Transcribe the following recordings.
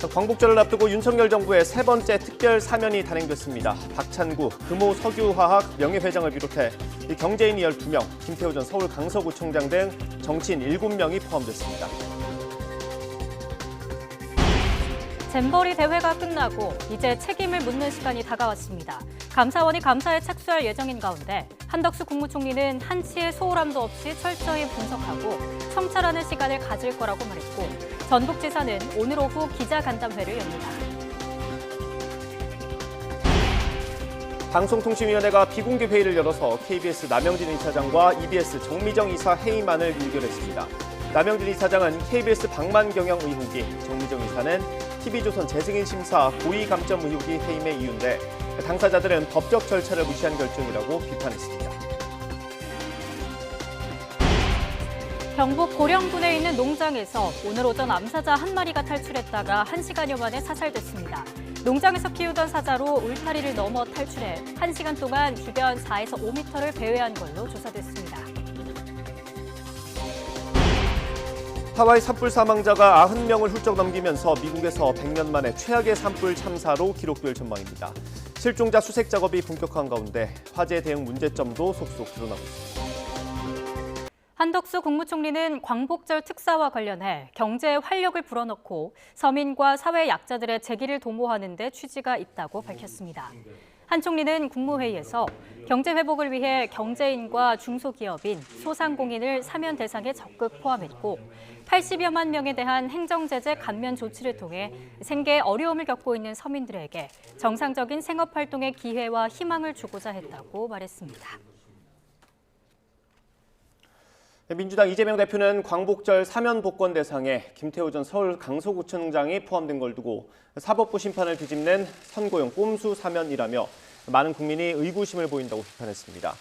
광복절을 앞두고 윤석열 정부의 세 번째 특별 사면이 단행됐습니다. 박찬구, 금호 석유화학 명예회장을 비롯해 경제인 12명, 김태우 전 서울 강서구청장 등 정치인 7명이 포함됐습니다. 잼버리 대회가 끝나고 이제 책임을 묻는 시간이 다가왔습니다. 감사원이 감사에 착수할 예정인 가운데 한덕수 국무총리는 한치의 소홀함도 없이 철저히 분석하고 성찰하는 시간을 가질 거라고 말했고, 전북지사는 오늘 오후 기자간담회를 엽니다. 방송통신위원회가 비공개 회의를 열어서 KBS 남영진 이사장과 EBS 정미정 이사 해임안을 의결했습니다. 남영진 이사장은 KBS 방만 경영 의혹이, 정미정 이사는 TV조선 재승인 심사 고의 감점 의혹이 해임의 이유인데 당사자들은 법적 절차를 무시한 결정이라고 비판했습니다. 경북 고령군에 있는 농장에서 오늘 오전 암사자 한 마리가 탈출했다가 1시간여 만에 사살됐습니다. 농장에서 키우던 사자로 울타리를 넘어 탈출해 1시간 동안 주변 4에서 5m를 배회한 걸로 조사됐습니다. 하와이 산불 사망자가 90명을 훌쩍 넘기면서 미국에서 100년 만에 최악의 산불 참사로 기록될 전망입니다. 실종자 수색 작업이 본격화한 가운데 화재 대응 문제점도 속속 드러나고 있습니다. 한덕수 국무총리는 광복절 특사와 관련해 경제에 활력을 불어넣고 서민과 사회 약자들의 재기를 도모하는 데 취지가 있다고 밝혔습니다. 한 총리는 국무회의에서 경제 회복을 위해 경제인과 중소기업인, 소상공인을 사면 대상에 적극 포함했고 80여만 명에 대한 행정제재 감면 조치를 통해 생계에 어려움을 겪고 있는 서민들에게 정상적인 생업활동의 기회와 희망을 주고자 했다고 말했습니다. 민주당 이재명 대표는 광복절 사면 복권 대상에 김태우 전 서울 강서구청장이 포함된 걸 두고 사법부 심판을 뒤집는 선고용 꼼수 사면이라며 많은 국민이 의구심을 보인다고 비판했습니다.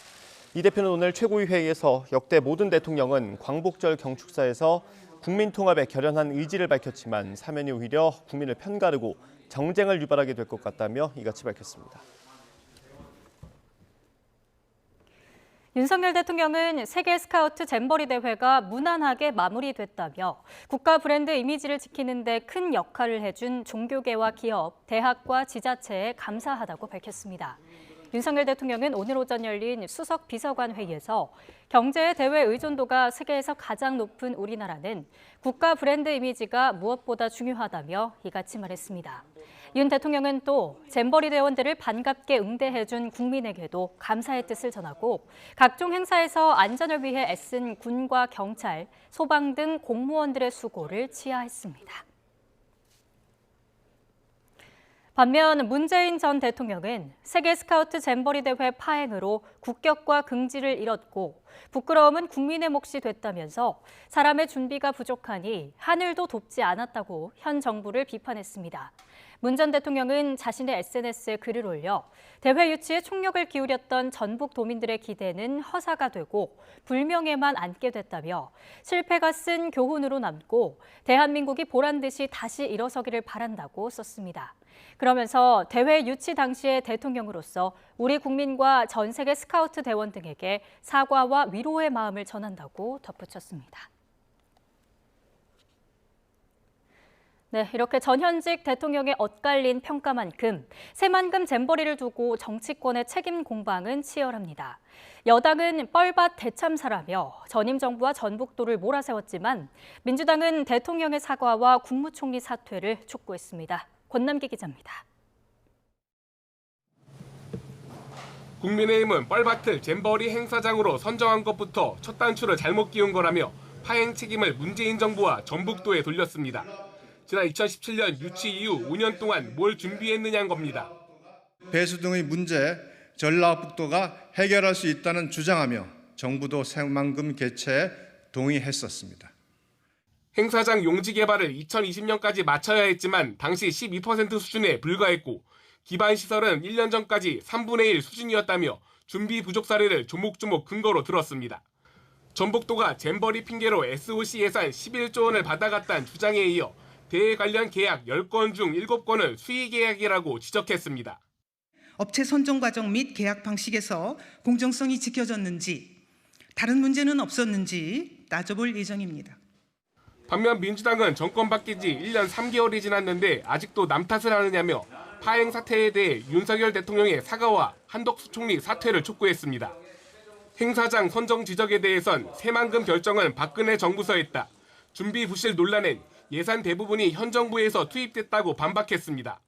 이 대표는 오늘 최고위 회의에서 역대 모든 대통령은 광복절 경축사에서 국민 통합에 결연한 의지를 밝혔지만 사면이 오히려 국민을 편가르고 정쟁을 유발하게 될 것 같다며 이같이 밝혔습니다. 윤석열 대통령은 세계 스카우트 잼버리 대회가 무난하게 마무리됐다며 국가 브랜드 이미지를 지키는 데 큰 역할을 해준 종교계와 기업, 대학과 지자체에 감사하다고 밝혔습니다. 윤석열 대통령은 오늘 오전 열린 수석 비서관 회의에서 경제의 대외 의존도가 세계에서 가장 높은 우리나라는 국가 브랜드 이미지가 무엇보다 중요하다며 이같이 말했습니다. 윤 대통령은 또 잼버리 대원들을 반갑게 응대해준 국민에게도 감사의 뜻을 전하고 각종 행사에서 안전을 위해 애쓴 군과 경찰, 소방 등 공무원들의 수고를 치하했습니다. 반면 문재인 전 대통령은 세계 스카우트 잼버리 대회 파행으로 국격과 긍지를 잃었고 부끄러움은 국민의 몫이 됐다면서 사람의 준비가 부족하니 하늘도 돕지 않았다고 현 정부를 비판했습니다. 문 전 대통령은 자신의 SNS에 글을 올려 대회 유치에 총력을 기울였던 전북 도민들의 기대는 허사가 되고 불명예만 안게 됐다며 실패가 쓴 교훈으로 남고 대한민국이 보란듯이 다시 일어서기를 바란다고 썼습니다. 그러면서 대회 유치 당시의 대통령으로서 우리 국민과 전 세계 스카우트 대원 등에게 사과와 위로의 마음을 전한다고 덧붙였습니다. 네, 이렇게 전현직 대통령의 엇갈린 평가만큼 새만금 잼버리를 두고 정치권의 책임 공방은 치열합니다. 여당은 뻘밭 대참사라며 전임 정부와 전북도를 몰아세웠지만 민주당은 대통령의 사과와 국무총리 사퇴를 촉구했습니다. 권남기 기자입니다. 국민의힘은 뻘밭을 잼버리 행사장으로 선정한 것부터 첫 단추를 잘못 끼운 거라며 파행 책임을 문재인 정부와 전북도에 돌렸습니다. 지난 2017년 유치 이후 5년 동안 뭘 준비했느냐는 겁니다. 배수 등의 문제 전라북도가 해결할 수 있다는 주장하며 정부도 새만금 개최에 동의했었습니다. 행사장 용지 개발을 2020년까지 마쳐야 했지만 당시 12% 수준에 불과했고 기반 시설은 1년 전까지 3분의 1 수준이었다며 준비 부족 사례를 조목조목 근거로 들었습니다. 전북도가 잼버리 핑계로 SOC 예산 11조 원을 받아갔다는 주장에 이어 대회 관련 계약 10건 중 7건을 수의 계약이라고 지적했습니다. 업체 선정 과정 및 계약 방식에서 공정성이 지켜졌는지, 다른 문제는 없었는지 따져볼 예정입니다. 반면 민주당은 정권 바뀐 지 1년 3개월이 지났는데 아직도 남 탓을 하느냐며 파행 사태에 대해 윤석열 대통령의 사과와 한덕수 총리 사퇴를 촉구했습니다. 행사장 선정 지적에 대해선 새만금 결정은 박근혜 정부서 했다. 준비 부실 논란엔 예산 대부분이 현 정부에서 투입됐다고 반박했습니다.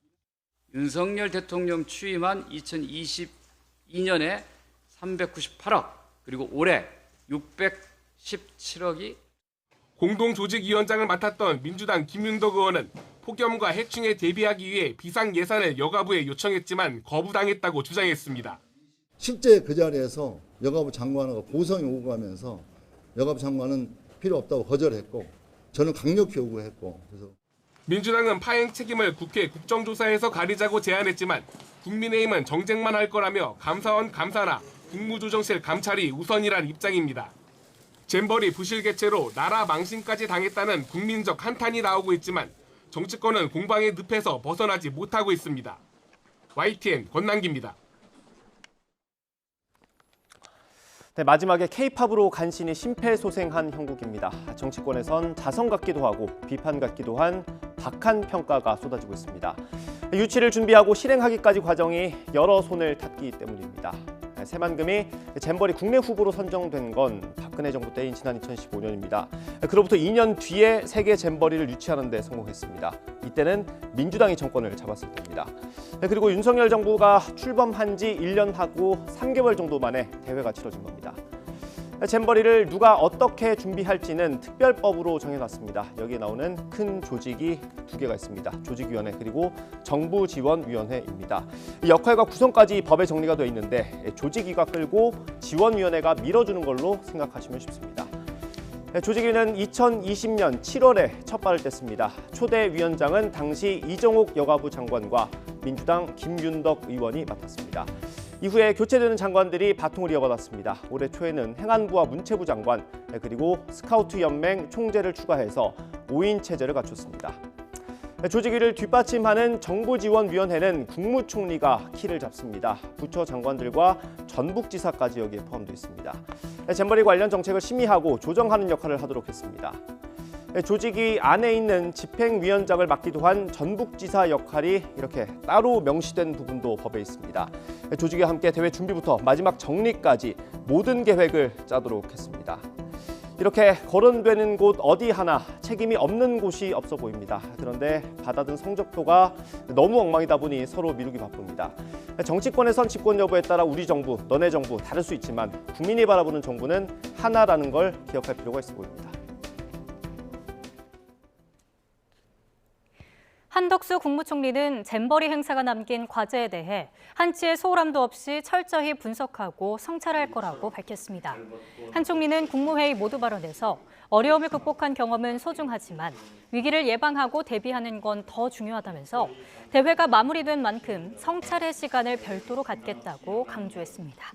윤석열 대통령 취임한 2022년에 398억, 그리고 올해 617억이 공동조직위원장을 맡았던 민주당 김윤덕 의원은 폭염과 해충에 대비하기 위해 비상 예산을 여가부에 요청했지만 거부당했다고 주장했습니다. 실제 그 자리에서 여가부 장관과 고성이 오고 가면서 여가부 장관은 필요 없다고 거절했고 저는 강력히 요구했고 그래서 민주당은 파행 책임을 국회 국정조사에서 가리자고 제안했지만 국민의힘은 정쟁만 할 거라며 감사원 감사나 국무조정실 감찰이 우선이란 입장입니다. 잼버리 부실 개최로 나라 망신까지 당했다는 국민적 한탄이 나오고 있지만 정치권은 공방의 늪에서 벗어나지 못하고 있습니다. YTN 권남기입니다. 네, 마지막에 K-팝으로 간신히 심폐소생한 형국입니다. 정치권에선 자성 같기도 하고 비판 같기도 한 박한 평가가 쏟아지고 있습니다. 유치를 준비하고 실행하기까지 과정이 여러 손을 탔기 때문입니다. 새만금이 잼버리 국내 후보로 선정된 건 박근혜 정부 때인 지난 2015년입니다. 그로부터 2년 뒤에 세계 잼버리를 유치하는 데 성공했습니다. 이때는 민주당이 정권을 잡았을 때입니다. 그리고 윤석열 정부가 출범한 지 1년 하고 3개월 정도 만에 대회가 치러진 겁니다. 잼버리를 누가 어떻게 준비할지는 특별법으로 정해놨습니다. 여기에 나오는 큰 조직이 두 개가 있습니다. 조직위원회 그리고 정부지원위원회입니다. 이 역할과 구성까지 법에 정리가 되어 있는데 조직위가 끌고 지원위원회가 밀어주는 걸로 생각하시면 쉽습니다. 조직위는 2020년 7월에 첫 발을 뗐습니다. 초대 위원장은 당시 이정옥 여가부 장관과 민주당 김윤덕 의원이 맡았습니다. 이후에 교체되는 장관들이 바통을 이어받았습니다. 올해 초에는 행안부와 문체부 장관 그리고 스카우트 연맹 총재를 추가해서 5인 체제를 갖췄습니다. 조직위를 뒷받침하는 정부지원위원회는 국무총리가 키를 잡습니다. 부처 장관들과 전북지사까지 여기에 포함되어 있습니다. 잼버리 관련 정책을 심의하고 조정하는 역할을 하도록 했습니다. 조직위 안에 있는 집행위원장을 맡기도 한 전북지사 역할이 이렇게 따로 명시된 부분도 법에 있습니다. 조직위와 함께 대회 준비부터 마지막 정리까지 모든 계획을 짜도록 했습니다. 이렇게 거론되는 곳 어디 하나 책임이 없는 곳이 없어 보입니다. 그런데 받아든 성적표가 너무 엉망이다 보니 서로 미루기 바쁩니다. 정치권에선 집권 여부에 따라 우리 정부, 너네 정부 다를 수 있지만 국민이 바라보는 정부는 하나라는 걸 기억할 필요가 있어 보입니다. 한덕수 국무총리는 잼버리 행사가 남긴 과제에 대해 한치의 소홀함도 없이 철저히 분석하고 성찰할 거라고 밝혔습니다. 한 총리는 국무회의 모두 발언에서 어려움을 극복한 경험은 소중하지만 위기를 예방하고 대비하는 건 더 중요하다면서 대회가 마무리된 만큼 성찰의 시간을 별도로 갖겠다고 강조했습니다.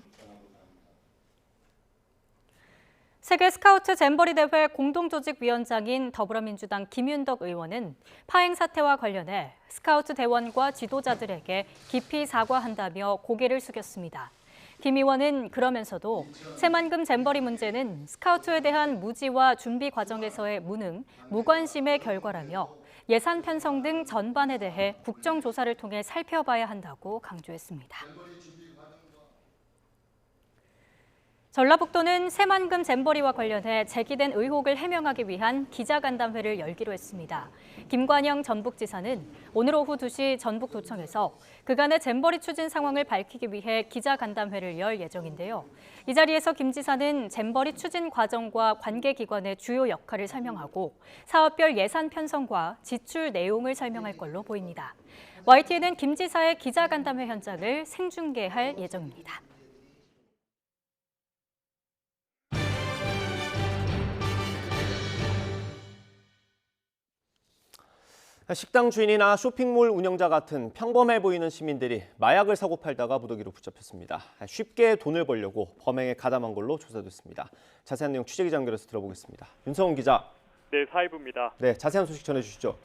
세계 스카우트 잼버리 대회 공동조직위원장인 더불어민주당 김윤덕 의원은 파행 사태와 관련해 스카우트 대원과 지도자들에게 깊이 사과한다며 고개를 숙였습니다. 김 의원은 그러면서도 새만금 잼버리 문제는 스카우트에 대한 무지와 준비 과정에서의 무능, 무관심의 결과라며 예산 편성 등 전반에 대해 국정조사를 통해 살펴봐야 한다고 강조했습니다. 전라북도는 새만금 잼버리와 관련해 제기된 의혹을 해명하기 위한 기자간담회를 열기로 했습니다. 김관영 전북지사는 오늘 오후 2시 전북도청에서 그간의 잼버리 추진 상황을 밝히기 위해 기자간담회를 열 예정인데요. 이 자리에서 김 지사는 잼버리 추진 과정과 관계기관의 주요 역할을 설명하고 사업별 예산 편성과 지출 내용을 설명할 걸로 보입니다. YTN은 김 지사의 기자간담회 현장을 생중계할 예정입니다. 식당 주인이나 쇼핑몰 운영자 같은 평범해 보이는 시민들이 마약을 사고 팔다가 무더기로 붙잡혔습니다. 쉽게 돈을 벌려고 범행에 가담한 걸로 조사됐습니다. 자세한 내용 취재기자 연결해서 들어보겠습니다. 윤성훈 기자. 네, 사회부입니다. 네, 자세한 소식 전해주시죠.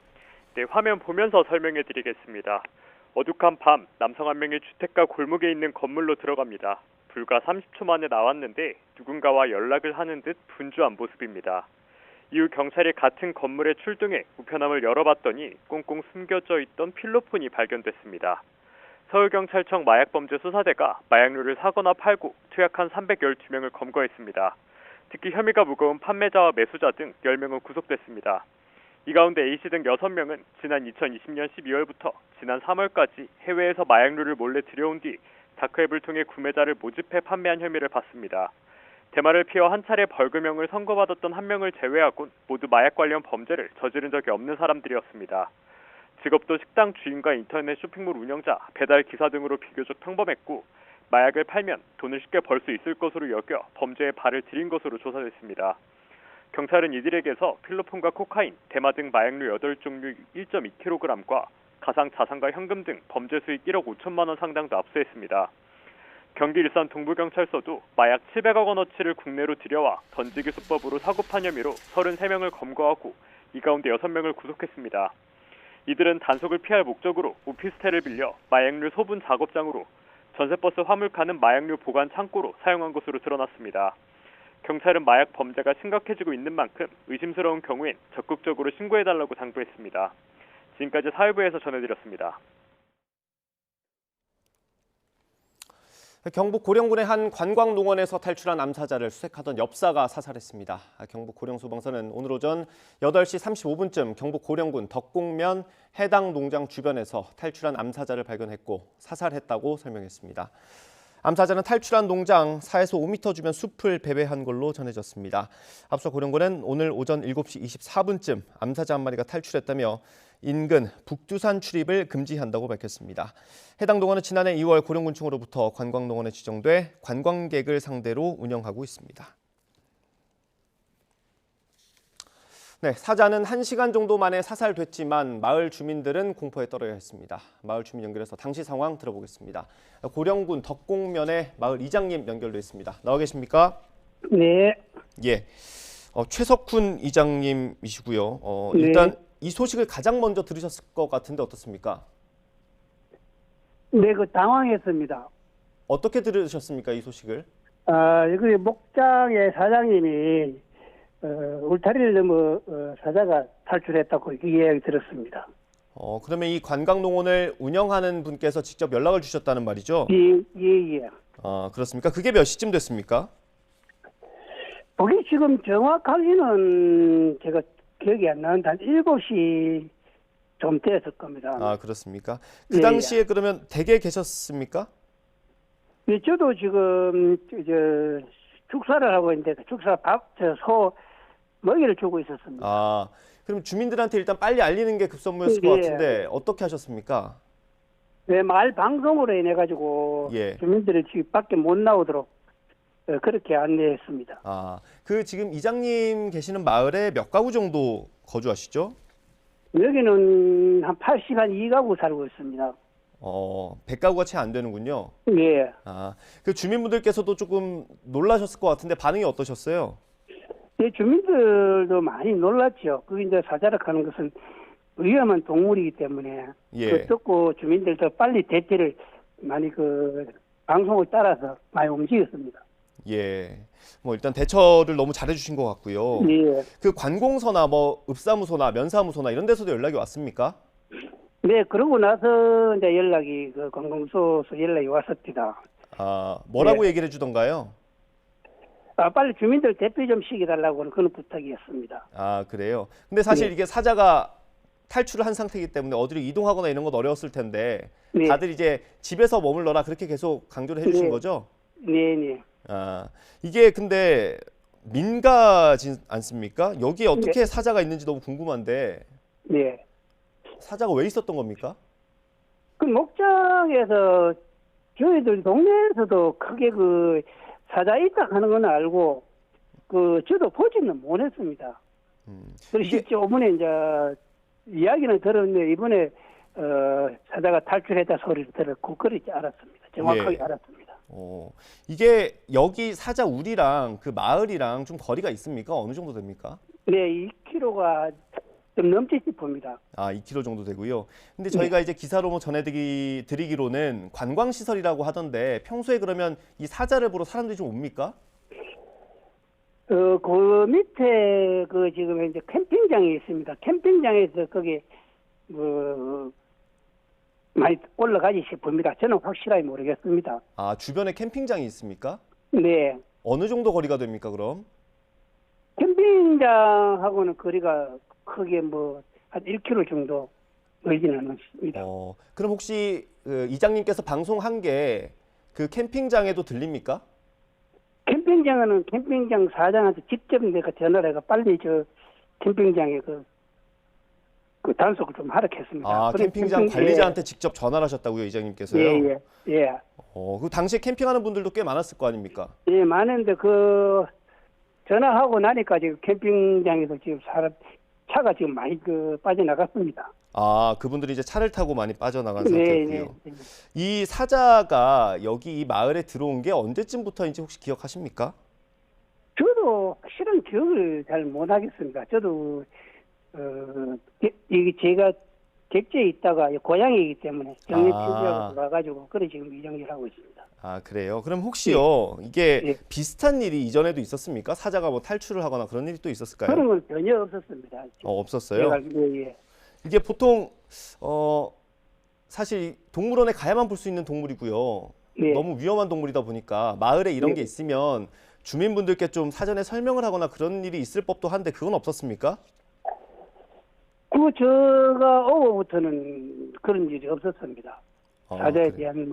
네, 화면 보면서 설명해드리겠습니다. 어둑한 밤, 남성 한 명이 주택가 골목에 있는 건물로 들어갑니다. 불과 30초 만에 나왔는데 누군가와 연락을 하는 듯 분주한 모습입니다. 이후 경찰이 같은 건물에 출동해 우편함을 열어봤더니 꽁꽁 숨겨져 있던 필로폰이 발견됐습니다. 서울경찰청 마약범죄수사대가 마약류를 사거나 팔고 투약한 312명을 검거했습니다. 특히 혐의가 무거운 판매자와 매수자 등 10명은 구속됐습니다. 이 가운데 A씨 등 6명은 지난 2020년 12월부터 지난 3월까지 해외에서 마약류를 몰래 들여온 뒤 다크웹을 통해 구매자를 모집해 판매한 혐의를 받습니다. 대마를 피워 한 차례 벌금형을 선고받았던 한 명을 제외하곤 모두 마약 관련 범죄를 저지른 적이 없는 사람들이었습니다. 직업도 식당 주인과 인터넷 쇼핑몰 운영자, 배달 기사 등으로 비교적 평범했고 마약을 팔면 돈을 쉽게 벌 수 있을 것으로 여겨 범죄에 발을 들인 것으로 조사됐습니다. 경찰은 이들에게서 필로폰과 코카인, 대마 등 마약류 8종류 1.2kg과 가상 자산과 현금 등 범죄 수익 1억 5천만 원 상당도 압수했습니다. 경기 일산 동부경찰서도 마약 700억 원어치를 국내로 들여와 던지기 수법으로 사고판 혐의로 33명을 검거하고 이 가운데 6명을 구속했습니다. 이들은 단속을 피할 목적으로 오피스텔을 빌려 마약류 소분 작업장으로 전세버스 화물칸은 마약류 보관 창고로 사용한 것으로 드러났습니다. 경찰은 마약 범죄가 심각해지고 있는 만큼 의심스러운 경우엔 적극적으로 신고해달라고 당부했습니다. 지금까지 사회부에서 전해드렸습니다. 경북 고령군의 한 관광농원에서 탈출한 암사자를 수색하던 엽사가 사살했습니다. 경북 고령소방서는 오늘 오전 8시 35분쯤 경북 고령군 덕곡면 해당 농장 주변에서 탈출한 암사자를 발견했고 사살했다고 설명했습니다. 암사자는 탈출한 농장 4에서 5m 주변 숲을 배회한 걸로 전해졌습니다. 앞서 고령군은 오늘 오전 7시 24분쯤 암사자 한 마리가 탈출했다며 인근 북두산 출입을 금지한다고 밝혔습니다. 해당 농원은 지난해 2월 고령군청으로부터 관광농원에 지정돼 관광객을 상대로 운영하고 있습니다. 네, 사자는 1시간 정도 만에 사살됐지만 마을 주민들은 공포에 떨어야 했습니다. 마을 주민 연결해서 당시 상황 들어보겠습니다. 고령군 덕곡면의 마을 이장님 연결돼 있습니다. 나와 계십니까? 네. 예. 최석훈 이장님이시고요. 네. 일단 이 소식을 가장 먼저 들으셨을 것 같은데 어떻습니까? 네, 당황했습니다. 어떻게 들으셨습니까, 이 소식을? 여기 목장의 사장님이 울타리를 넘어 사자가 탈출했다고 이야기 들었습니다. 그러면 이 관광농원을 운영하는 분께서 직접 연락을 주셨다는 말이죠? 예. 그렇습니까? 그게 몇 시쯤 됐습니까? 거기 지금 정확하게는 제가 기억이 안 나는데 한 7시 좀 됐을 겁니다. 그렇습니까? 그 당시에 그러면 댁에 계셨습니까? 예, 저도 지금 축사를 하고 있는데 축사 소 먹이를 주고 있었습니다. 그럼 주민들한테 일단 빨리 알리는 게 급선무였을 것 같은데 어떻게 하셨습니까? 네, 마을 방송으로 인해 가지고 주민들이 집 밖에 못 나오도록 그렇게 안내했습니다. 그 지금 이장님 계시는 마을에 몇 가구 정도 거주하시죠? 여기는 한 82가구 살고 있습니다. 100가구가 채 안 되는군요. 예. 그 주민분들께서도 조금 놀라셨을 것 같은데 반응이 어떠셨어요? 예, 주민들도 많이 놀랐죠. 그 이제 사자락 하는 것은 위험한 동물이기 때문에 그 듣고 주민들도 빨리 대피를 많이 방송을 따라서 많이 움직였습니다. 예. 일단 대처를 너무 잘해주신 것 같고요. 예. 그 관공서나 읍사무소나 면사무소나 이런 데서도 연락이 왔습니까? 네, 그러고 나서 이제 연락이 관공서에서 연락이 왔었습니다. 뭐라고 얘기를 해주던가요? 빨리 주민들 대피 좀 시켜달라고 그런 부탁이었습니다. 그래요? 근데 사실 이게 사자가 탈출을 한 상태이기 때문에 어디로 이동하거나 이런 건 어려웠을 텐데 다들 이제 집에서 머물러라 그렇게 계속 강조를 해주신 거죠? 네. 이게 근데 민가지 않습니까? 여기에 어떻게 사자가 있는지 너무 궁금한데 사자가 왜 있었던 겁니까? 그 목장에서 저희들 동네에서도 크게 사자 있다 하는 건 알고 저도 보지는 못했습니다. 그래서 이번에 이제 이야기는 들었는데 이번에 사자가 탈출했다 소리를 들었고 그렇게 알았습니다. 정확하게 알았습니다. 이게 여기 사자 우리랑 그 마을이랑 좀 거리가 있습니까? 어느 정도 됩니까? 네, 2km가 좀 넘지 싶습니다. 2km 정도 되고요. 근데 저희가 이제 기사로 전해드리기로는 관광시설이라고 하던데 평소에 그러면 이 사자를 보러 사람들이 좀 옵니까? 그 밑에 그 지금 이제 캠핑장이 있습니다. 캠핑장에서 거기 많이 올라가지 싶습니다. 저는 확실하게 모르겠습니다. 아, 주변에 캠핑장이 있습니까? 네. 어느 정도 거리가 됩니까, 그럼? 캠핑장하고는 거리가 크게 한 1km 정도 멀지는 않습니다. 그럼 혹시 그 이장님께서 방송한 게 그 캠핑장에도 들립니까? 캠핑장은 캠핑장 사장한테 직접 내가 전화를 해가 빨리 저 캠핑장에 그 단속을 좀 하라 했습니다. 아, 캠핑장 관리자한테 직접 전화를 하셨다고요, 이장님께서요? 예. 그 당시에 캠핑하는 분들도 꽤 많았을 거 아닙니까? 예, 많은데 전화하고 나니까 지금 캠핑장에서 지금 차가 지금 많이 빠져나갔습니다. 아, 그분들이 이제 차를 타고 많이 빠져나간 상태고요. 네. 이 사자가 여기 이 마을에 들어온 게 언제쯤부터인지 혹시 기억하십니까? 저도 실은 기억을 잘 못하겠습니다. 저도 이게 제가 객지에 있다가 고향이기 때문에 정리필지하고 와가지고 그래 지금 이정리를 하고 있습니다. 아, 그래요? 그럼 혹시요 이게 비슷한 일이 이전에도 있었습니까? 사자가 뭐 탈출을 하거나 그런 일이 또 있었을까요? 그런 건 전혀 없었습니다. 없었어요? 예. 이게 보통 사실 동물원에 가야만 볼 수 있는 동물이고요. 네. 너무 위험한 동물이다 보니까 마을에 이런 게 있으면 주민분들께 좀 사전에 설명을 하거나 그런 일이 있을 법도 한데 그건 없었습니까? 제가 오후부터는 그런 일이 없었습니다. 사자에 대한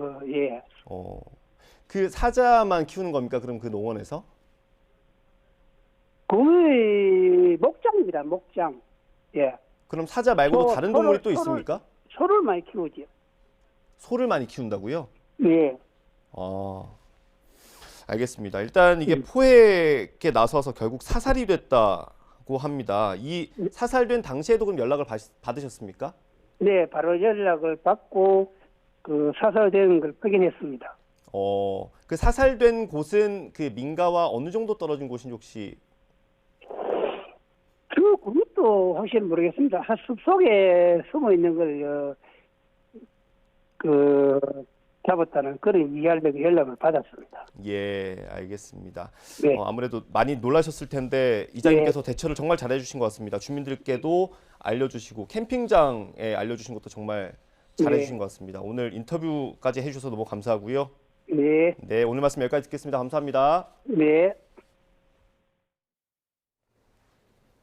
그 사자만 키우는 겁니까? 그럼 그 농원에서? 거의 목장입니다. 목장. 예. 그럼 사자 말고도 다른 동물이 또 있습니까? 소를 많이 키우죠. 소를 많이 키운다고요? 네. 알겠습니다. 일단 이게 포획에 나서서 결국 사살이 됐다고 합니다. 이 사살된 당시에도 그럼 연락을 받으셨습니까? 네, 바로 연락을 받고 사살된 걸 확인했습니다. 그 사살된 곳은 그 민가와 어느 정도 떨어진 곳인지 혹시? 그것도 확실히 모르겠습니다. 숲속에 숨어 있는 걸 잡았다는 그런 이야기를 연락을 받았습니다. 예, 알겠습니다. 네. 아무래도 많이 놀라셨을 텐데 이장님께서 대처를 정말 잘해주신 것 같습니다. 주민들께도 알려주시고 캠핑장에 알려주신 것도 정말 잘해주신 것 같습니다. 오늘 인터뷰까지 해주셔서 너무 감사하고요. 네, 오늘 말씀 여기까지 듣겠습니다. 감사합니다. 네.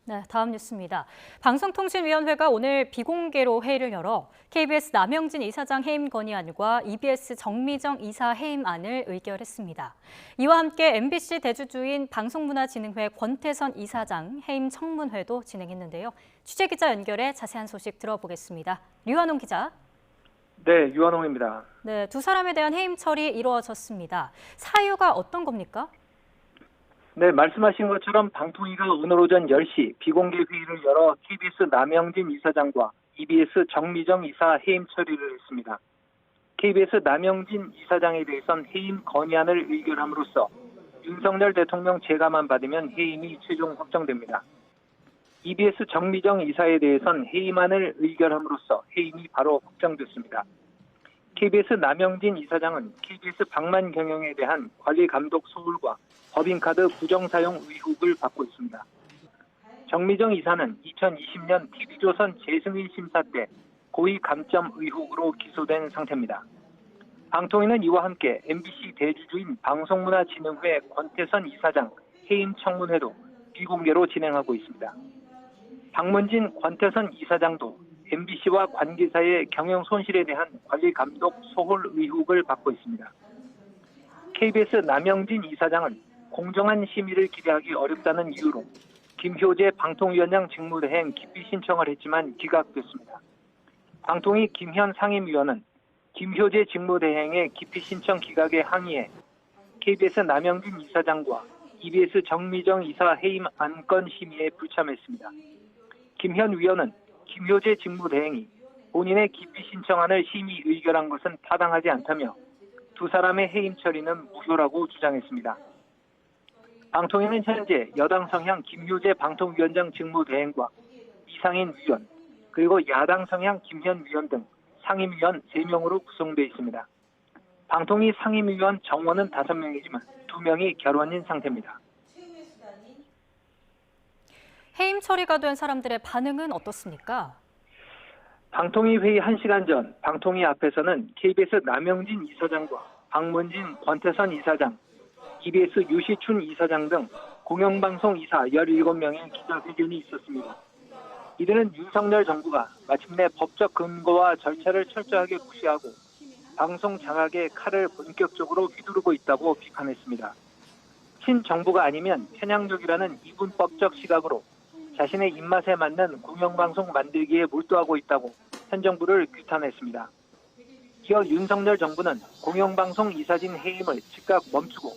네, 다음 뉴스입니다. 방송통신위원회가 오늘 비공개로 회의를 열어 KBS 남영진 이사장 해임 건의안과 EBS 정미정 이사 해임안을 의결했습니다. 이와 함께 MBC 대주주인 방송문화진흥회 권태선 이사장 해임 청문회도 진행했는데요. 취재기자 연결해 자세한 소식 들어보겠습니다. 류한홍 기자. 네, 유한홍입니다. 네, 두 사람에 대한 해임 처리 이루어졌습니다. 사유가 어떤 겁니까? 네, 말씀하신 것처럼 방통위가 오늘 오전 10시 비공개 회의를 열어 KBS 남영진 이사장과 EBS 정미정 이사 해임 처리를 했습니다. KBS 남영진 이사장에 대해선 해임 건의안을 의결함으로써 윤석열 대통령 재가만 받으면 해임이 최종 확정됩니다. EBS 정미정 이사에 대해선 해임안을 의결함으로써 해임이 바로 확정됐습니다. KBS 남영진 이사장은 KBS 방만 경영에 대한 관리 감독 소홀과 법인카드 부정사용 의혹을 받고 있습니다. 정미정 이사는 2020년 TV조선 재승인 심사 때 고의 감점 의혹으로 기소된 상태입니다. 방통위는 이와 함께 MBC 대주주인 방송문화진흥회 권태선 이사장 해임 청문회도 비공개로 진행하고 있습니다. 박문진 권태선 이사장도 MBC와 관계사의 경영 손실에 대한 관리 감독 소홀 의혹을 받고 있습니다. KBS 남영진 이사장은 공정한 심의를 기대하기 어렵다는 이유로 김효재 방통위원장 직무대행 기피 신청을 했지만 기각됐습니다. 방통위 김현 상임위원은 김효재 직무대행의 기피 신청 기각에 항의해 KBS 남영진 이사장과 EBS 정미정 이사 해임 안건 심의에 불참했습니다. 김현 위원은 김효재 직무대행이 본인의 기피 신청안을 심의 의결한 것은 타당하지 않다며 두 사람의 해임 처리는 무효라고 주장했습니다. 방통위는 현재 여당 성향 김효재 방통위원장 직무대행과 이상인 위원, 그리고 야당 성향 김현 위원 등 상임위원 3명으로 구성되어 있습니다. 방통위 상임위원 정원은 5명이지만 2명이 결원인 상태입니다. 해임 처리가 된 사람들의 반응은 어떻습니까? 방통위 회의 1시간 전 방통위 앞에서는 KBS 남영진 이사장과 박문진 권태선 이사장, EBS 유시춘 이사장 등 공영방송 이사 17명의 기자회견이 있었습니다. 이들은 윤석열 정부가 마침내 법적 근거와 절차를 철저하게 무시하고 방송 장악의 칼을 본격적으로 휘두르고 있다고 비판했습니다. 친정부가 아니면 편향적이라는 이분법적 시각으로 자신의 입맛에 맞는 공영방송 만들기에 몰두하고 있다고 현 정부를 규탄했습니다. 기어 윤석열 정부는 공영방송 이사진 해임을 즉각 멈추고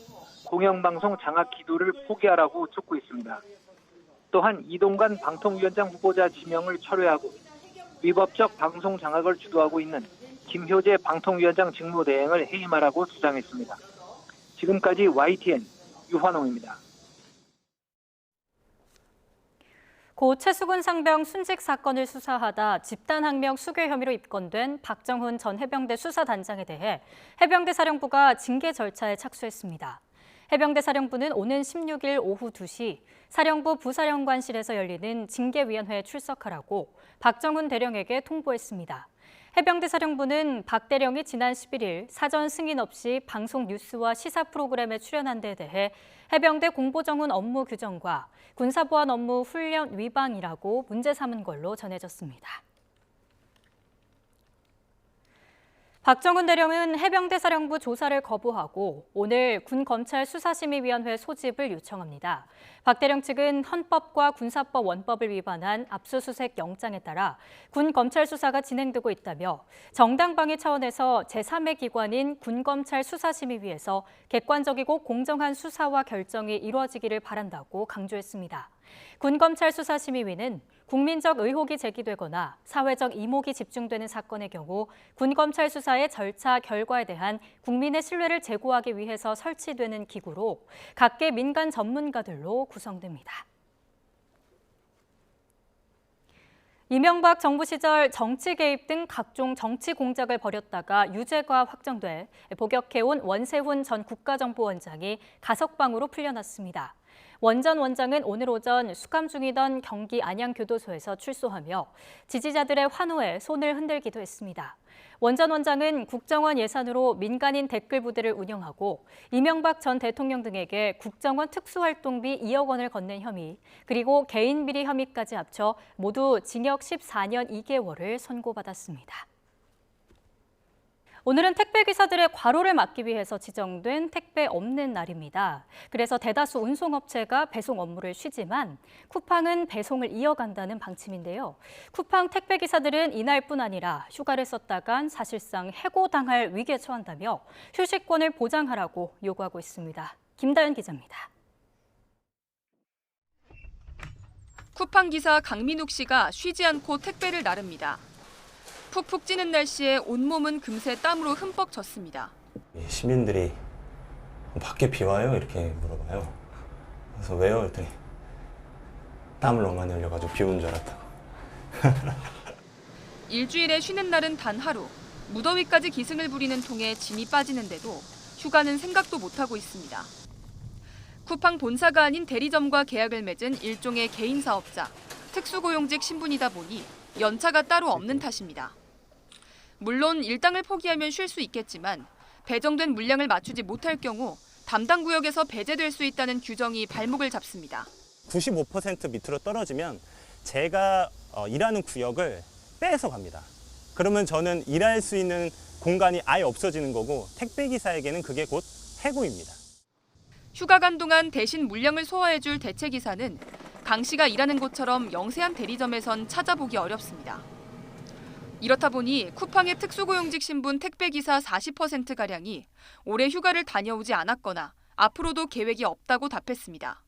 공영방송 장악 기도를 포기하라고 촉구했습니다. 또한 이동관 방통위원장 후보자 지명을 철회하고 위법적 방송 장악을 주도하고 있는 김효재 방통위원장 직무대행을 해임하라고 주장했습니다. 지금까지 YTN 유환홍입니다. 고 최수근 상병 순직 사건을 수사하다 집단항명 수괴 혐의로 입건된 박정훈 전 해병대 수사단장에 대해 해병대 사령부가 징계 절차에 착수했습니다. 해병대 사령부는 오는 16일 오후 2시 사령부 부사령관실에서 열리는 징계위원회에 출석하라고 박정훈 대령에게 통보했습니다. 해병대 사령부는 박 대령이 지난 11일 사전 승인 없이 방송 뉴스와 시사 프로그램에 출연한 데 대해 해병대 공보정훈 업무 규정과 군사보안 업무 훈련 위반이라고 문제 삼은 걸로 전해졌습니다. 박정훈 대령은 해병대 사령부 조사를 거부하고 오늘 군검찰수사심의위원회 소집을 요청합니다. 박 대령 측은 헌법과 군사법 원법을 위반한 압수수색 영장에 따라 군검찰수사가 진행되고 있다며 정당방위 차원에서 제3의 기관인 군검찰수사심의위에서 객관적이고 공정한 수사와 결정이 이루어지기를 바란다고 강조했습니다. 군검찰수사심의위는 국민적 의혹이 제기되거나 사회적 이목이 집중되는 사건의 경우 군검찰 수사의 절차 결과에 대한 국민의 신뢰를 제고하기 위해서 설치되는 기구로 각계 민간 전문가들로 구성됩니다. 이명박 정부 시절 정치 개입 등 각종 정치 공작을 벌였다가 유죄가 확정돼 복역해온 원세훈 전 국가정보원장이 가석방으로 풀려났습니다. 원 전 원장은 오늘 오전 수감 중이던 경기 안양교도소에서 출소하며 지지자들의 환호에 손을 흔들기도 했습니다. 원 전 원장은 국정원 예산으로 민간인 댓글 부대를 운영하고 이명박 전 대통령 등에게 국정원 특수활동비 2억 원을 건넨 혐의, 그리고 개인 비리 혐의까지 합쳐 모두 징역 14년 2개월을 선고받았습니다. 오늘은 택배기사들의 과로를 막기 위해서 지정된 택배 없는 날입니다. 그래서 대다수 운송업체가 배송 업무를 쉬지만 쿠팡은 배송을 이어간다는 방침인데요. 쿠팡 택배기사들은 이날뿐 아니라 휴가를 썼다간 사실상 해고당할 위기에 처한다며 휴식권을 보장하라고 요구하고 있습니다. 김다연 기자입니다. 쿠팡 기사 강민욱 씨가 쉬지 않고 택배를 나릅니다. 푹푹 찌는 날씨에 온몸은 금세 땀으로 흠뻑 젖습니다. 시민들이 밖에 비 와요? 이렇게 물어봐요. 그래서 왜요? 그랬더니 땀을 너무 많이 흘려가지고 비 오는 줄 알았다고. 일주일에 쉬는 날은 단 하루. 무더위까지 기승을 부리는 통에 짐이 빠지는데도 휴가는 생각도 못하고 있습니다. 쿠팡 본사가 아닌 대리점과 계약을 맺은 일종의 개인 사업자, 특수고용직 신분이다 보니 연차가 따로 없는 탓입니다. 물론 일당을 포기하면 쉴 수 있겠지만 배정된 물량을 맞추지 못할 경우 담당 구역에서 배제될 수 있다는 규정이 발목을 잡습니다. 95% 밑으로 떨어지면 제가 일하는 구역을 빼서 갑니다. 그러면 저는 일할 수 있는 공간이 아예 없어지는 거고 택배기사에게는 그게 곧 해고입니다. 휴가 간 동안 대신 물량을 소화해줄 대체기사는 강 씨가 일하는 곳처럼 영세한 대리점에선 찾아보기 어렵습니다. 이렇다 보니 쿠팡의 특수고용직 신분 택배기사 40%가량이 올해 휴가를 다녀오지 않았거나 앞으로도 계획이 없다고 답했습니다.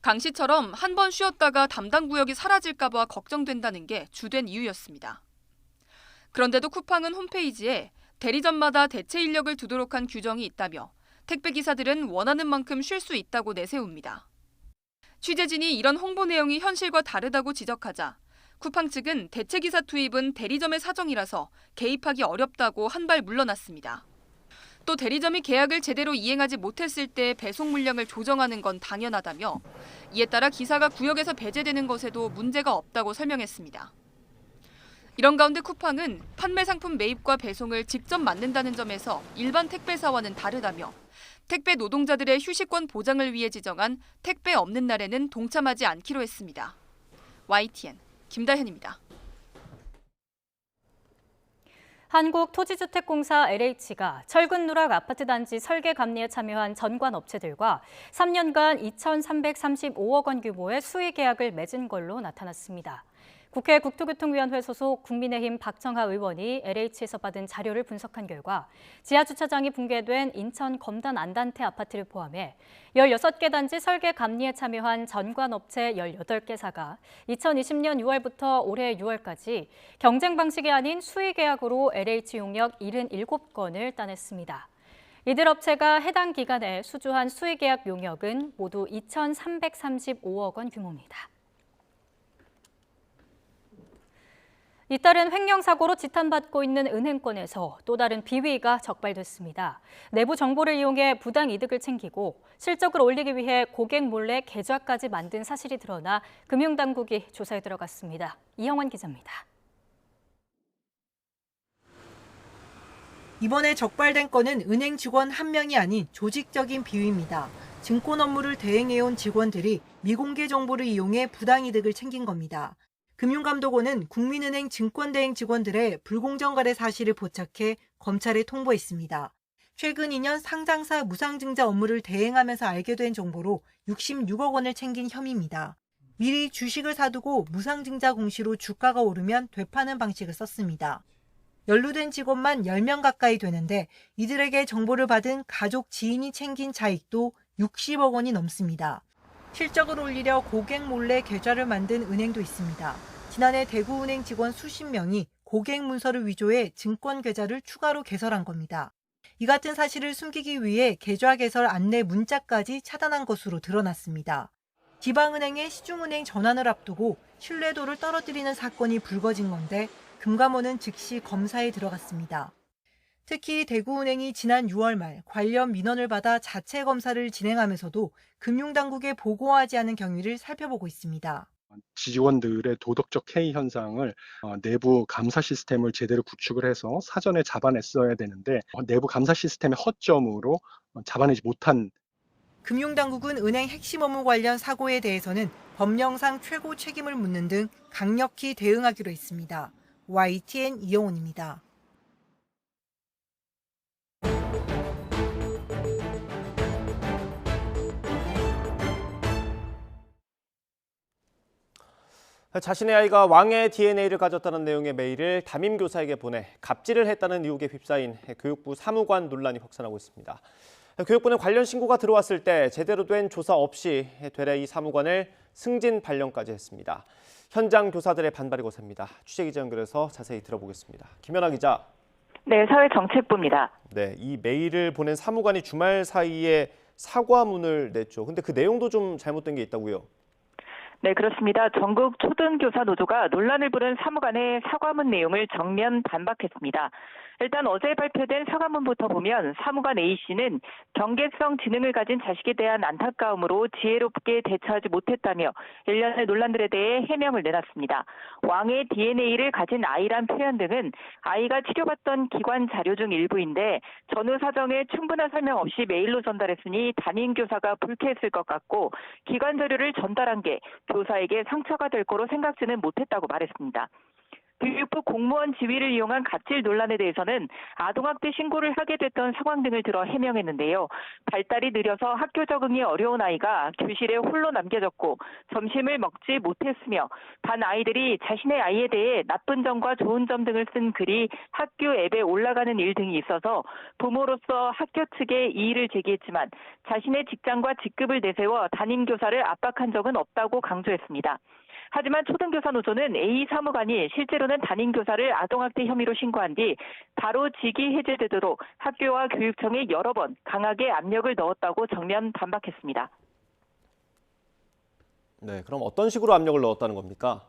강 씨처럼 한 번 쉬었다가 담당 구역이 사라질까 봐 걱정된다는 게 주된 이유였습니다. 그런데도 쿠팡은 홈페이지에 대리점마다 대체 인력을 두도록 한 규정이 있다며 택배기사들은 원하는 만큼 쉴 수 있다고 내세웁니다. 취재진이 이런 홍보 내용이 현실과 다르다고 지적하자 쿠팡 측은 대체기사 투입은 대리점의 사정이라서 개입하기 어렵다고 한 발 물러났습니다. 또 대리점이 계약을 제대로 이행하지 못했을 때 배송 물량을 조정하는 건 당연하다며 이에 따라 기사가 구역에서 배제되는 것에도 문제가 없다고 설명했습니다. 이런 가운데 쿠팡은 판매 상품 매입과 배송을 직접 맡는다는 점에서 일반 택배사와는 다르다며 택배 노동자들의 휴식권 보장을 위해 지정한 택배 없는 날에는 동참하지 않기로 했습니다. YTN 김다현입니다. 한국토지주택공사 LH가 철근 누락 아파트 단지 설계 감리에 참여한 전관 업체들과 3년간 2,335억 원 규모의 수의 계약을 맺은 걸로 나타났습니다. 국회 국토교통위원회 소속 국민의힘 박정하 의원이 LH에서 받은 자료를 분석한 결과 지하주차장이 붕괴된 인천 검단 안단태 아파트를 포함해 16개 단지 설계 감리에 참여한 전관업체 18개사가 2020년 6월부터 올해 6월까지 경쟁 방식이 아닌 수의 계약으로 LH 용역 77건을 따냈습니다. 이들 업체가 해당 기간에 수주한 수의 계약 용역은 모두 2,335억 원 규모입니다. 잇따른 횡령사고로 지탄받고 있는 은행권에서 또 다른 비위가 적발됐습니다. 내부 정보를 이용해 부당 이득을 챙기고 실적을 올리기 위해 고객 몰래 계좌까지 만든 사실이 드러나 금융당국이 조사에 들어갔습니다. 이영환 기자입니다. 이번에 적발된 건은 은행 직원 한 명이 아닌 조직적인 비위입니다. 증권 업무를 대행해온 직원들이 미공개 정보를 이용해 부당 이득을 챙긴 겁니다. 금융감독원은 국민은행 증권대행 직원들의 불공정 거래 사실을 포착해 검찰에 통보했습니다. 최근 2년 상장사 무상증자 업무를 대행하면서 알게 된 정보로 66억 원을 챙긴 혐의입니다. 미리 주식을 사두고 무상증자 공시로 주가가 오르면 되파는 방식을 썼습니다. 연루된 직원만 10명 가까이 되는데 이들에게 정보를 받은 가족 지인이 챙긴 차익도 60억 원이 넘습니다. 실적을 올리려 고객 몰래 계좌를 만든 은행도 있습니다. 지난해 대구은행 직원 수십 명이 고객 문서를 위조해 증권 계좌를 추가로 개설한 겁니다. 이 같은 사실을 숨기기 위해 계좌 개설 안내 문자까지 차단한 것으로 드러났습니다. 지방은행의 시중은행 전환을 앞두고 신뢰도를 떨어뜨리는 사건이 불거진 건데 금감원은 즉시 검사에 들어갔습니다. 특히 대구은행이 지난 6월 말 관련 민원을 받아 자체 검사를 진행하면서도 금융당국에 보고하지 않은 경위를 살펴보고 있습니다. 직원들의 도덕적 해이 현상을 내부 감사 시스템을 제대로 구축을 해서 사전에 잡아냈어야 되는데 내부 감사 시스템의 허점으로 잡아내지 못한. 금융당국은 은행 핵심 업무 관련 사고에 대해서는 법령상 최고 책임을 묻는 등 강력히 대응하기로 했습니다. YTN 이영훈입니다. 자신의 아이가 왕의 DNA를 가졌다는 내용의 메일을 담임 교사에게 보내 갑질을 했다는 의혹에 휩싸인 교육부 사무관 논란이 확산하고 있습니다. 교육부는 관련 신고가 들어왔을 때 제대로 된 조사 없이 되레 이 사무관을 승진 발령까지 했습니다. 현장 교사들의 반발이 거셉니다. 취재기자 연결해서 자세히 들어보겠습니다. 김연아 기자. 네, 사회정책부입니다. 네, 이 메일을 보낸 사무관이 주말 사이에 사과문을 냈죠. 근데 그 내용도 좀 잘못된 게 있다고요? 네, 그렇습니다. 전국 초등교사 노조가 논란을 부른 사무관의 사과문 내용을 정면 반박했습니다. 일단 어제 발표된 사과문부터 보면 사무관 A씨는 경계성 지능을 가진 자식에 대한 안타까움으로 지혜롭게 대처하지 못했다며 일련의 논란들에 대해 해명을 내놨습니다. 왕의 DNA를 가진 아이란 표현 등은 아이가 치료받던 기관 자료 중 일부인데 전후 사정에 충분한 설명 없이 메일로 전달했으니 담임 교사가 불쾌했을 것 같고 기관 자료를 전달한 게 교사에게 상처가 될 거로 생각지는 못했다고 말했습니다. 교육부 공무원 지위를 이용한 갑질 논란에 대해서는 아동학대 신고를 하게 됐던 상황 등을 들어 해명했는데요. 발달이 느려서 학교 적응이 어려운 아이가 교실에 홀로 남겨졌고 점심을 먹지 못했으며 반 아이들이 자신의 아이에 대해 나쁜 점과 좋은 점 등을 쓴 글이 학교 앱에 올라가는 일 등이 있어서 부모로서 학교 측에 이의를 제기했지만 자신의 직장과 직급을 내세워 담임교사를 압박한 적은 없다고 강조했습니다. 하지만 초등교사 노조는 A 사무관이 실제로는 담임교사를 아동학대 혐의로 신고한 뒤 바로 직위 해제되도록 학교와 교육청에 여러 번 강하게 압력을 넣었다고 정면 반박했습니다. 네, 그럼 어떤 식으로 압력을 넣었다는 겁니까?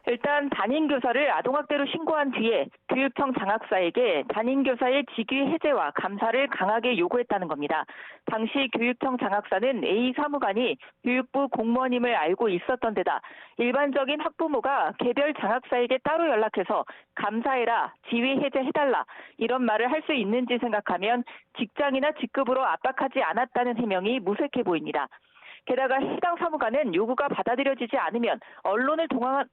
일단 담임교사를 아동학대로 신고한 뒤에 교육청 장학사에게 담임교사의 직위 해제와 감사를 강하게 요구했다는 겁니다. 당시 교육청 장학사는 A 사무관이 교육부 공무원임을 알고 있었던 데다 일반적인 학부모가 개별 장학사에게 따로 연락해서 감사해라, 지위 해제해달라 이런 말을 할 수 있는지 생각하면 직장이나 직급으로 압박하지 않았다는 해명이 무색해 보입니다. 게다가 해당 사무관은 요구가 받아들여지지 않으면 언론을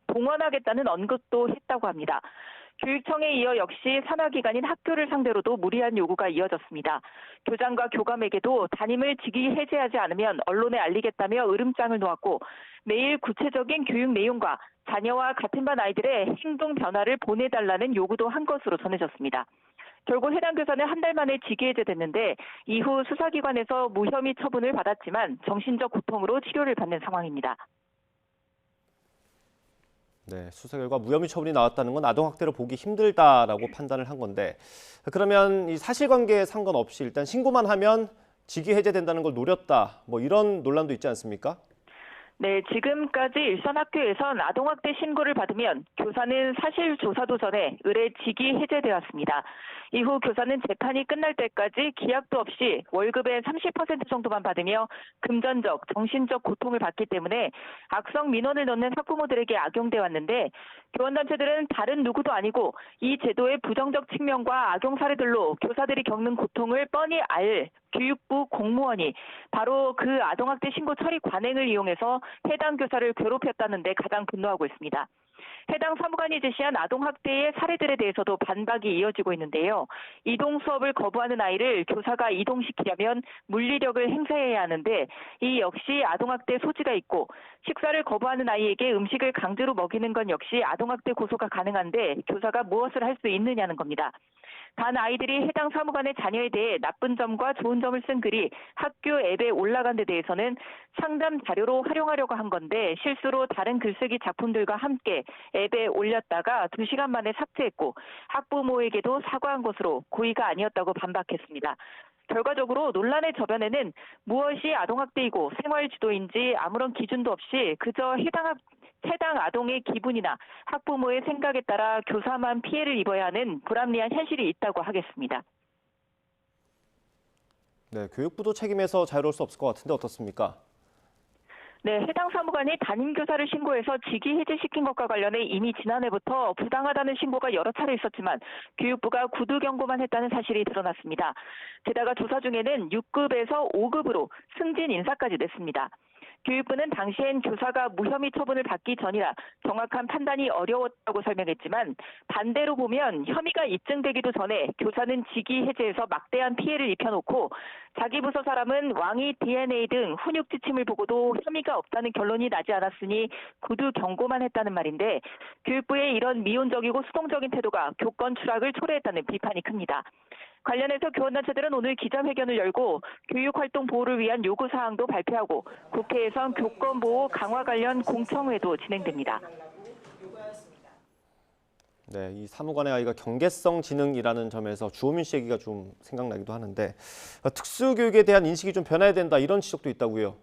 동원하겠다는 언급도 했다고 합니다. 교육청에 이어 역시 산하기관인 학교를 상대로도 무리한 요구가 이어졌습니다. 교장과 교감에게도 담임을 직위 해제하지 않으면 언론에 알리겠다며 으름장을 놓았고 매일 구체적인 교육 내용과 자녀와 같은 반 아이들의 행동 변화를 보내달라는 요구도 한 것으로 전해졌습니다. 결국 해당 교사는 한 달 만에 직위 해제됐는데 이후 수사기관에서 무혐의 처분을 받았지만 정신적 고통으로 치료를 받는 상황입니다. 네, 수사 결과 무혐의 처분이 나왔다는 건 아동학대로 보기 힘들다라고 판단을 한 건데 그러면 이 사실관계에 상관없이 일단 신고만 하면 직위 해제된다는 걸 노렸다 뭐 이런 논란도 있지 않습니까? 네, 지금까지 일선 학교에선 아동학대 신고를 받으면 교사는 사실 조사도 전에 의례 직위 해제되었습니다. 이후 교사는 재판이 끝날 때까지 기약도 없이 월급의 30% 정도만 받으며 금전적, 정신적 고통을 받기 때문에 악성 민원을 넣는 학부모들에게 악용돼 왔는데 교원단체들은 다른 누구도 아니고 이 제도의 부정적 측면과 악용 사례들로 교사들이 겪는 고통을 뻔히 알 교육부 공무원이 바로 그 아동학대 신고 처리 관행을 이용해서 해당 교사를 괴롭혔다는 데 가장 분노하고 있습니다. 해당 사무관이 제시한 아동학대의 사례들에 대해서도 반박이 이어지고 있는데요. 이동 수업을 거부하는 아이를 교사가 이동시키려면 물리력을 행사해야 하는데 이 역시 아동학대 소지가 있고 식사를 거부하는 아이에게 음식을 강제로 먹이는 건 역시 아동학대 고소가 가능한데 교사가 무엇을 할 수 있느냐는 겁니다. 단 아이들이 해당 사무관의 자녀에 대해 나쁜 점과 좋은 점을 쓴 글이 학교 앱에 올라간 데 대해서는 상담 자료로 활용하려고 한 건데 실수로 다른 글쓰기 작품들과 함께 앱에 올렸다가 2시간 만에 삭제했고 학부모에게도 사과한 것으로 고의가 아니었다고 반박했습니다. 결과적으로 논란의 저변에는 무엇이 아동학대이고 생활지도인지 아무런 기준도 없이 그저 해당 아동의 기분이나 학부모의 생각에 따라 교사만 피해를 입어야 하는 불합리한 현실이 있다고 하겠습니다. 네, 교육부도 책임에서 자유로울 수 없을 것 같은데 어떻습니까? 네, 해당 사무관이 담임교사를 신고해서 직위 해제시킨 것과 관련해 이미 지난해부터 부당하다는 신고가 여러 차례 있었지만 교육부가 구두 경고만 했다는 사실이 드러났습니다. 게다가 조사 중에는 6급에서 5급으로 승진 인사까지 냈습니다. 교육부는 당시엔 교사가 무혐의 처분을 받기 전이라 정확한 판단이 어려웠다고 설명했지만 반대로 보면 혐의가 입증되기도 전에 교사는 직위 해제에서 막대한 피해를 입혀놓고 자기 부서 사람은 왕이 DNA 등 훈육 지침을 보고도 혐의가 없다는 결론이 나지 않았으니 구두 경고만 했다는 말인데 교육부의 이런 미온적이고 수동적인 태도가 교권 추락을 초래했다는 비판이 큽니다. 관련해서 교원단체들은 오늘 기자회견을 열고 교육활동 보호를 위한 요구사항도 발표하고 국회에선 교권보호 강화 관련 공청회도 진행됩니다. 네, 이 사무관의 아이가 경계성 지능이라는 점에서 주호민 씨 얘기가 좀 생각나기도 하는데 특수교육에 대한 인식이 좀 변해야 된다 이런 지적도 있다고요.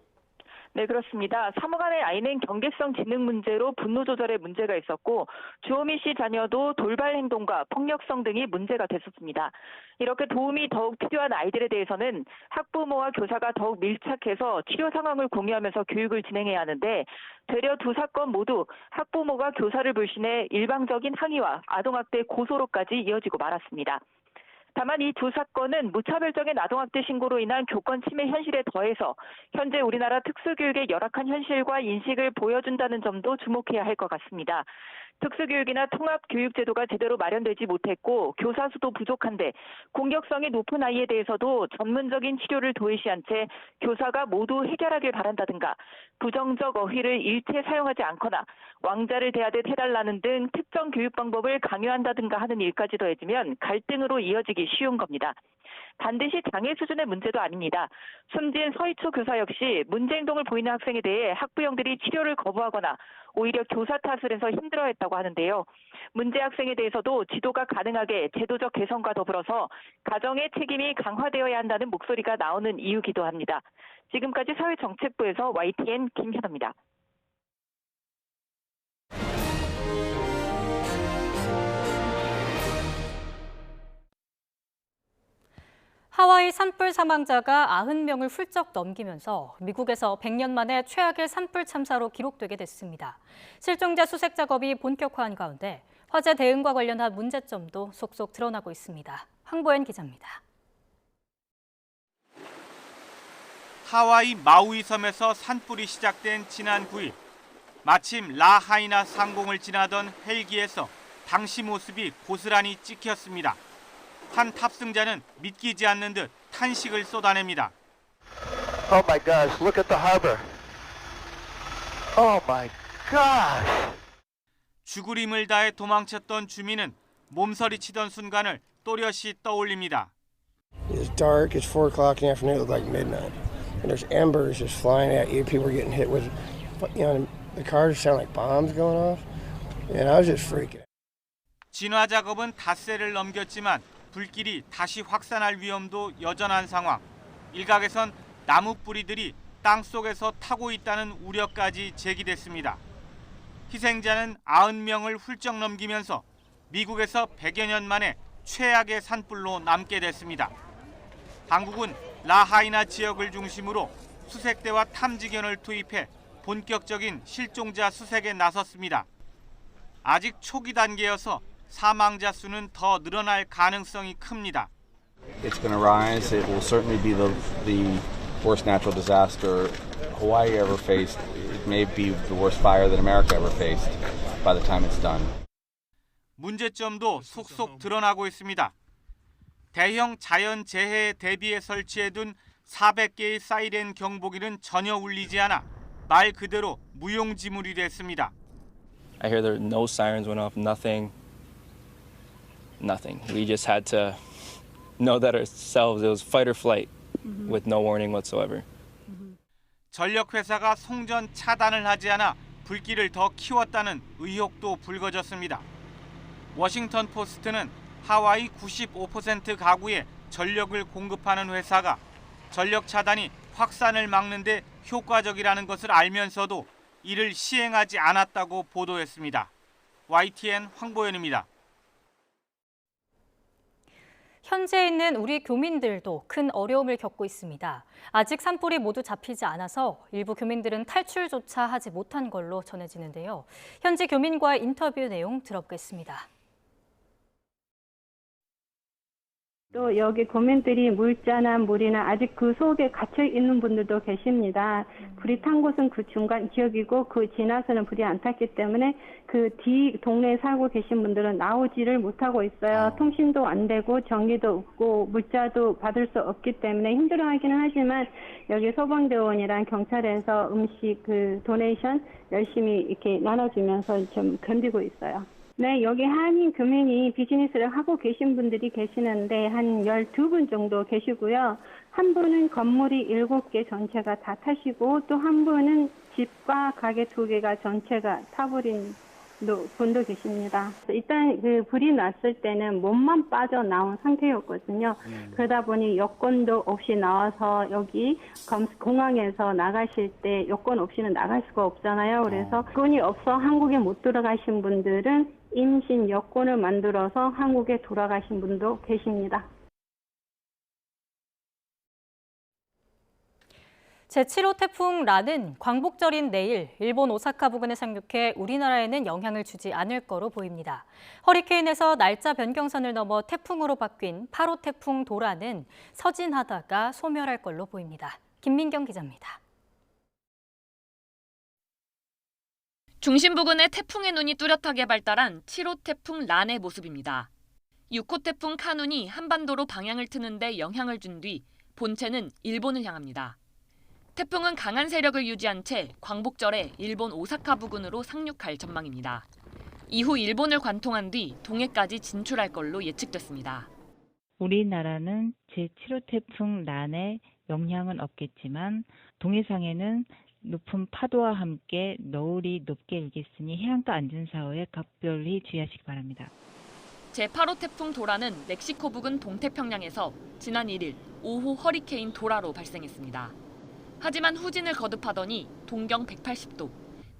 네, 그렇습니다. 사무관의 아이는 경계성 지능 문제로 분노 조절에 문제가 있었고 주호민 씨 자녀도 돌발 행동과 폭력성 등이 문제가 됐었습니다. 이렇게 도움이 더욱 필요한 아이들에 대해서는 학부모와 교사가 더욱 밀착해서 치료 상황을 공유하면서 교육을 진행해야 하는데 되려 두 사건 모두 학부모가 교사를 불신해 일방적인 항의와 아동학대 고소로까지 이어지고 말았습니다. 다만 이 두 사건은 무차별적인 아동학대 신고로 인한 교권 침해 현실에 더해서 현재 우리나라 특수교육의 열악한 현실과 인식을 보여준다는 점도 주목해야 할 것 같습니다. 특수교육이나 통합교육제도가 제대로 마련되지 못했고 교사 수도 부족한데 공격성이 높은 아이에 대해서도 전문적인 치료를 도외시한 채 교사가 모두 해결하길 바란다든가 부정적 어휘를 일체 사용하지 않거나 왕자를 대하듯 해달라는 등 특정 교육 방법을 강요한다든가 하는 일까지 더해지면 갈등으로 이어지기 쉬운 겁니다. 반드시 장애 수준의 문제도 아닙니다. 숨진 서희초 교사 역시 문제 행동을 보이는 학생에 대해 학부형들이 치료를 거부하거나 오히려 교사 탓을 해서 힘들어했다고 하는데요. 문제 학생에 대해서도 지도가 가능하게 제도적 개선과 더불어서 가정의 책임이 강화되어야 한다는 목소리가 나오는 이유기도 합니다. 지금까지 사회정책부에서 YTN 김현아입니다. 하와이 산불 사망자가 90명을 훌쩍 넘기면서 미국에서 100년 만에 최악의 산불 참사로 기록되게 됐습니다. 실종자 수색 작업이 본격화한 가운데 화재 대응과 관련한 문제점도 속속 드러나고 있습니다. 황보연 기자입니다. 하와이 마우이 섬에서 산불이 시작된 지난 9일, 마침 라하이나 상공을 지나던 헬기에서 당시 모습이 고스란히 찍혔습니다. 한 탑승자는 믿기지 않는 듯 탄식을 쏟아냅니다. Oh my gosh, look at the harbor. Oh my gosh. 죽으림을 다해 도망쳤던 주민은 몸서리치던 순간을 또렷이 떠올립니다. It's dark, it's 4 o'clock in the afternoon, it looked like midnight. And there's embers just flying at you, people are getting hit with, the cars sound like bombs going off. And I was just freaking out. 진화 작업은 닷새를 넘겼지만 불길이 다시 확산할 위험도 여전한 상황. 일각에선 나무 뿌리들이 땅 속에서 타고 있다는 우려까지 제기됐습니다. 희생자는 90명을 훌쩍 넘기면서 미국에서 100여 년 만에 최악의 산불로 남게 됐습니다. 당국은 라하이나 지역을 중심으로 수색대와 탐지견을 투입해 본격적인 실종자 수색에 나섰습니다. 아직 초기 단계여서 사망자 수는 더 늘어날 가능성이 큽니다. It's going to rise. It will certainly be the worst natural disaster Hawaii ever faced. It may be the worst fire that America ever faced by the time it's done. 문제점도 속속 드러나고 있습니다. 대형 자연 재해에 대비해 설치해둔 400개의 사이렌 경보기는 전혀 울리지 않아 말 그대로 무용지물이 됐습니다. I hear there no sirens went off, nothing. We just had to know that ourselves. It was fight or flight with no warning whatsoever. 전력회사가 송전 차단을 하지 않아 불길을 더 키웠다는 의혹도 불거졌습니다. 워싱턴 포스트는 하와이 95% 가구에 전력을 공급하는 회사가 전력 차단이 확산을 막는 데 효과적이라는 것을 알면서도 이를 시행하지 않았다고 보도했습니다. YTN 황보연입니다. 현지에 있는 우리 교민들도 큰 어려움을 겪고 있습니다. 아직 산불이 모두 잡히지 않아서 일부 교민들은 탈출조차 하지 못한 걸로 전해지는데요. 현지 교민과의 인터뷰 내용 들어보겠습니다. 또 여기 교민들이 물자나 물이나 아직 그 속에 갇혀 있는 분들도 계십니다. 불이 탄 곳은 그 중간 지역이고 그 지나서는 불이 안 탔기 때문에 그 뒤 동네에 살고 계신 분들은 나오지를 못하고 있어요. 통신도 안 되고 전기도 없고 물자도 받을 수 없기 때문에 힘들어하기는 하지만 여기 소방대원이랑 경찰에서 음식 그 도네이션 열심히 이렇게 나눠주면서 좀 견디고 있어요. 네, 여기 한인 교민이 비즈니스를 하고 계신 분들이 계시는데 한 12분 정도 계시고요. 한 분은 건물이 7개 전체가 다 타시고 또 한 분은 집과 가게 2개가 전체가 타버린 분도 계십니다. 일단 그 불이 났을 때는 몸만 빠져나온 상태였거든요. 그러다 보니 여권도 없이 나와서 여기 공항에서 나가실 때 여권 없이는 나갈 수가 없잖아요. 그래서 여권이 없어 한국에 못 들어가신 분들은 임신 여권을 만들어서 한국에 돌아가신 분도 계십니다. 제7호 태풍 라는 광복절인 내일 일본 오사카 부근에 상륙해 우리나라에는 영향을 주지 않을 거로 보입니다. 허리케인에서 날짜 변경선을 넘어 태풍으로 바뀐 8호 태풍 도라는 서진하다가 소멸할 걸로 보입니다. 김민경 기자입니다. 중심 부근에 태풍의 눈이 뚜렷하게 발달한 7호 태풍 란의 모습입니다. 6호 태풍 카눈이 한반도로 방향을 트는데 영향을 준 뒤 본체는 일본을 향합니다. 태풍은 강한 세력을 유지한 채 광복절에 일본 오사카 부근으로 상륙할 전망입니다. 이후 일본을 관통한 뒤 동해까지 진출할 걸로 예측됐습니다. 우리나라는 제7호 태풍 란의 영향은 없겠지만 동해상에는 높은 파도와 함께 너울이 높게 일겠으니 해안가 안전사고에 각별히 주의하시기 바랍니다. 제8호 태풍 도라는 멕시코 부근 동태평양에서 지난 1일 오후 허리케인 도라로 발생했습니다. 하지만 후진을 거듭하더니 동경 180도,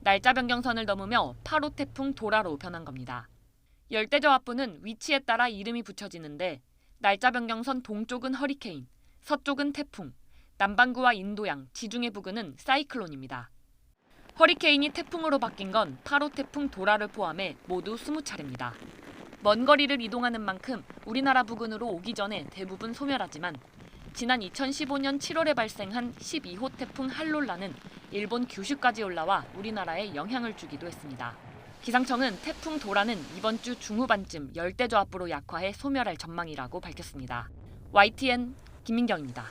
날짜 변경선을 넘으며 8호 태풍 도라로 변한 겁니다. 열대저압부는 위치에 따라 이름이 붙여지는데 날짜 변경선 동쪽은 허리케인, 서쪽은 태풍, 남반구와 인도양, 지중해 부근은 사이클론입니다. 허리케인이 태풍으로 바뀐 건 8호 태풍 도라를 포함해 모두 20차례입니다. 먼 거리를 이동하는 만큼 우리나라 부근으로 오기 전에 대부분 소멸하지만 지난 2015년 7월에 발생한 12호 태풍 할롤라는 일본 규슈까지 올라와 우리나라에 영향을 주기도 했습니다. 기상청은 태풍 도라는 이번 주 중후반쯤 열대저압부로 약화해 소멸할 전망이라고 밝혔습니다. YTN 김민경입니다.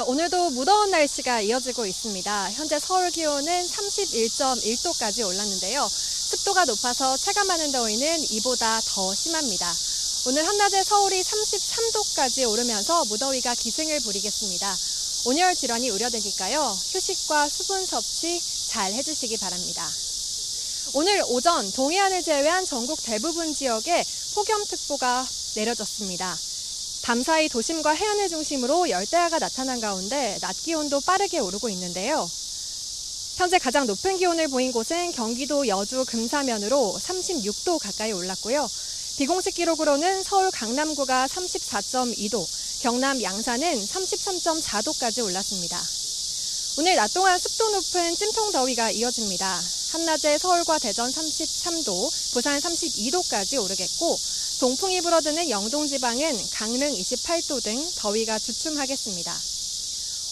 오늘도 무더운 날씨가 이어지고 있습니다. 현재 서울 기온은 31.1도까지 올랐는데요. 습도가 높아서 체감하는 더위는 이보다 더 심합니다. 오늘 한낮에 서울이 33도까지 오르면서 무더위가 기승을 부리겠습니다. 온열 질환이 우려되니까요. 휴식과 수분 섭취 잘 해주시기 바랍니다. 오늘 오전 동해안을 제외한 전국 대부분 지역에 폭염특보가 내려졌습니다. 밤사이 도심과 해안을 중심으로 열대야가 나타난 가운데 낮 기온도 빠르게 오르고 있는데요. 현재 가장 높은 기온을 보인 곳은 경기도 여주 금사면으로 36도 가까이 올랐고요. 비공식 기록으로는 서울 강남구가 34.2도, 경남 양산은 33.4도까지 올랐습니다. 오늘 낮 동안 습도 높은 찜통 더위가 이어집니다. 한낮에 서울과 대전 33도, 부산 32도까지 오르겠고 동풍이 불어드는 영동 지방은 강릉 28도 등 더위가 주춤하겠습니다.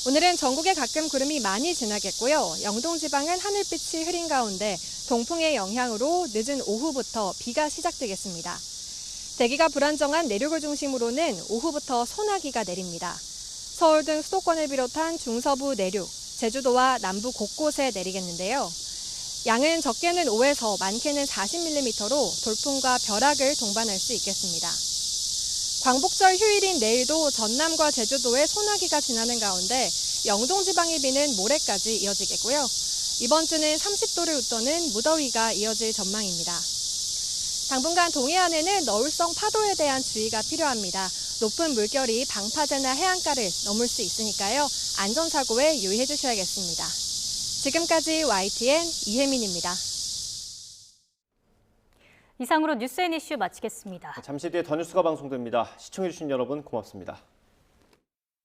오늘은 전국에 가끔 구름이 많이 지나겠고요. 영동 지방은 하늘빛이 흐린 가운데 동풍의 영향으로 늦은 오후부터 비가 시작되겠습니다. 대기가 불안정한 내륙을 중심으로는 오후부터 소나기가 내립니다. 서울 등 수도권을 비롯한 중서부 내륙, 제주도와 남부 곳곳에 내리겠는데요. 양은 적게는 5에서 많게는 40mm로 돌풍과 벼락을 동반할 수 있겠습니다. 광복절 휴일인 내일도 전남과 제주도에 소나기가 지나는 가운데 영동 지방의 비는 모레까지 이어지겠고요. 이번 주는 30도를 웃도는 무더위가 이어질 전망입니다. 당분간 동해안에는 너울성 파도에 대한 주의가 필요합니다. 높은 물결이 방파제나 해안가를 넘을 수 있으니까요. 안전사고에 유의해 주셔야겠습니다. 지금까지 YTN 이혜민입니다. 이상으로 뉴스 앤 이슈 마치겠습니다. 잠시 뒤에 더 뉴스가 방송됩니다. 시청해주신 여러분 고맙습니다.